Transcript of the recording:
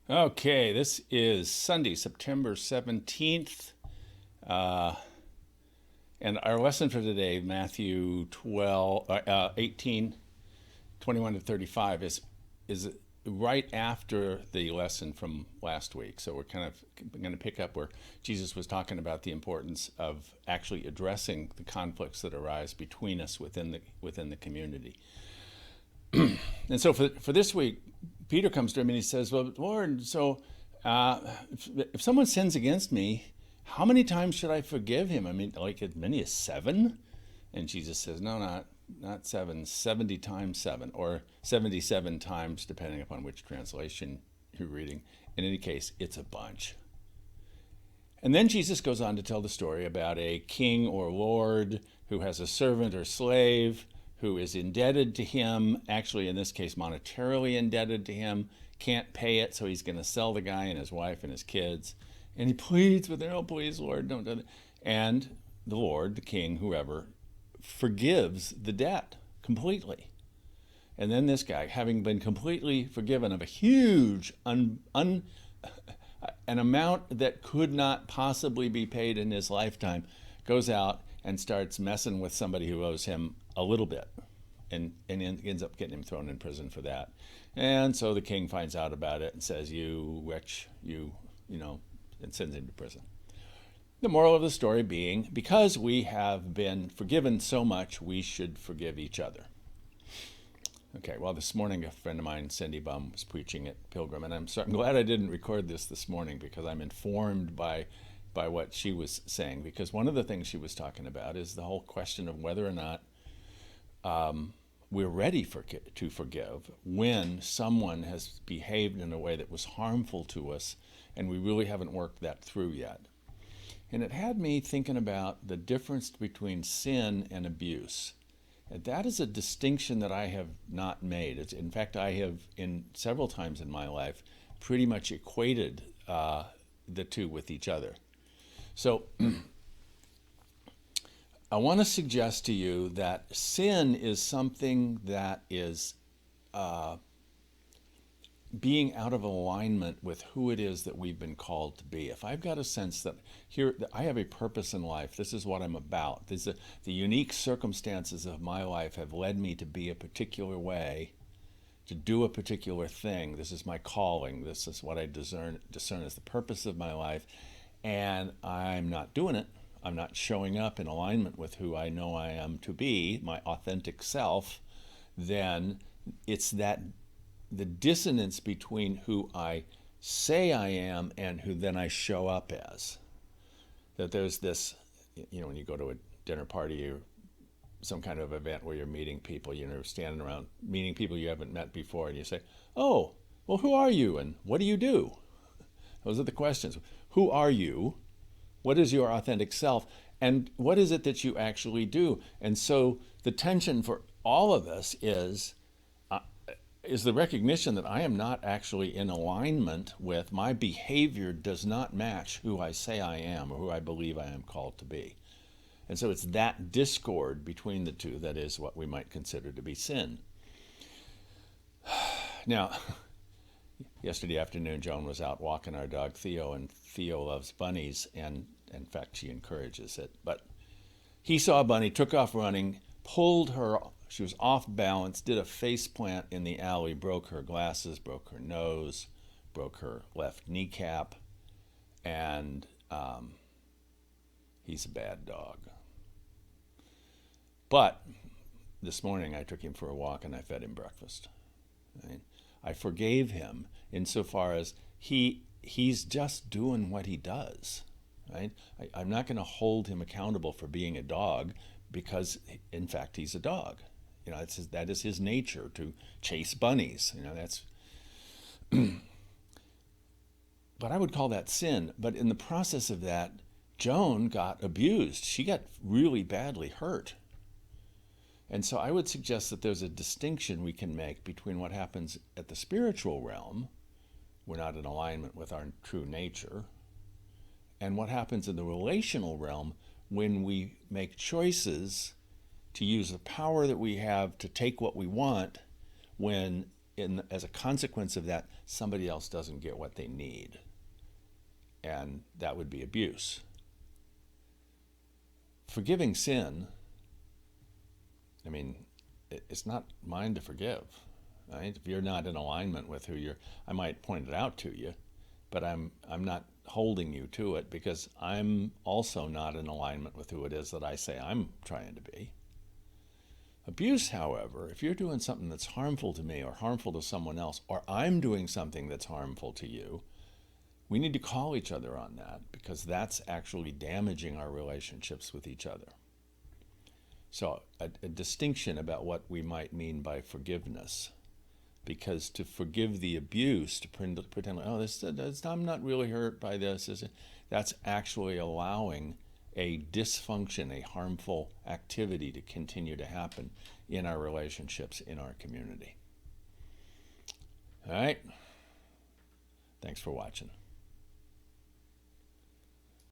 Okay, this is Sunday, September 17th. Uh, and our lesson for today, Matthew 18, 21 to 35, is right after the lesson from last week. So we're kind of going to pick up where Jesus was talking about the importance of actually addressing the conflicts that arise between us within the community. And so for this week, Peter comes to him and he says, "Well, Lord, so if someone sins against me, how many times should I forgive him? I mean, like as many as seven?" And Jesus says, "No, not seven, 70 times seven, or 77 times, depending upon which translation you're reading. In any case, it's a bunch." And then Jesus goes on to tell the story about a king or lord who has a servant or slave who is indebted to him, actually, in this case, monetarily indebted to him, can't pay it, so he's going to sell the guy and his wife and his kids. And he pleads with him, "Oh, please, Lord, don't do that." And the Lord, the king, whoever, forgives the debt completely. And then this guy, having been completely forgiven of a huge an amount that could not possibly be paid in his lifetime, goes out and starts messing with somebody who owes him a little bit, and ends up getting him thrown in prison for that. And so the king finds out about it and says, "You wretch, you know," and sends him to prison. The moral of the story being, because we have been forgiven so much, we should forgive each other. Okay, well, this morning a friend of mine, Cindy Bum, was preaching at Pilgrim, and I'm glad I didn't record this morning, because I'm informed by what she was saying. Because one of the things she was talking about is the whole question of whether or not we're ready to forgive when someone has behaved in a way that was harmful to us, and we really haven't worked that through yet. And it had me thinking about the difference between sin and abuse. And that is a distinction that I have not made. In fact, I have, in several times in my life, pretty much equated the two with each other. So I want to suggest to you that sin is something that is being out of alignment with who it is that we've been called to be. If I've got a sense that here that I have a purpose in life, this is what I'm about. The unique circumstances of my life have led me to be a particular way, to do a particular thing. This is my calling. This is what I discern as the purpose of my life, and I'm not doing it. I'm not showing up in alignment with who I know I am to be, my authentic self. Then it's that the dissonance between who I say I am and who then I show up as. That there's this, when you go to a dinner party or some kind of event where you're meeting people, standing around meeting people you haven't met before, and you say, "Oh, well, who are you and what do you do?" Those are the questions. Who are you? What is your authentic self? And what is it that you actually do? And so the tension for all of us is the recognition that I am not actually in alignment with, my behavior does not match who I say I am or who I believe I am called to be. And so it's that discord between the two that is what we might consider to be sin. Now, yesterday afternoon, Joan was out walking our dog Theo, and Theo loves bunnies, and in fact, she encourages it. But he saw a bunny, took off running, pulled her. She was off balance, did a face plant in the alley, broke her glasses, broke her nose, broke her left kneecap, and he's a bad dog. But this morning I took him for a walk and I fed him breakfast. Right? I forgave him insofar as he's just doing what he does. Right? I'm not going to hold him accountable for being a dog, because in fact he's a dog. That is his nature, to chase bunnies. That's. But I would call that sin. But in the process of that, Joan got abused. She got really badly hurt. And so I would suggest that there's a distinction we can make between what happens at the spiritual realm, we're not in alignment with our true nature, and what happens in the relational realm when we make choices to use the power that we have to take what we want when as a consequence of that, somebody else doesn't get what they need. And that would be abuse. Forgiving sin, I mean, it's not mine to forgive. Right? If you're not in alignment with who you're, I might point it out to you, but I'm not holding you to it, because I'm also not in alignment with who it is that I say I'm trying to be. Abuse, however, if you're doing something that's harmful to me or harmful to someone else, or I'm doing something that's harmful to you, we need to call each other on that, because that's actually damaging our relationships with each other. So a distinction about what we might mean by forgiveness, because to forgive the abuse, to pretend like, oh, I'm not really hurt by this, that's actually allowing a dysfunction, a harmful activity to continue to happen in our relationships, in our community. All right. Thanks for watching.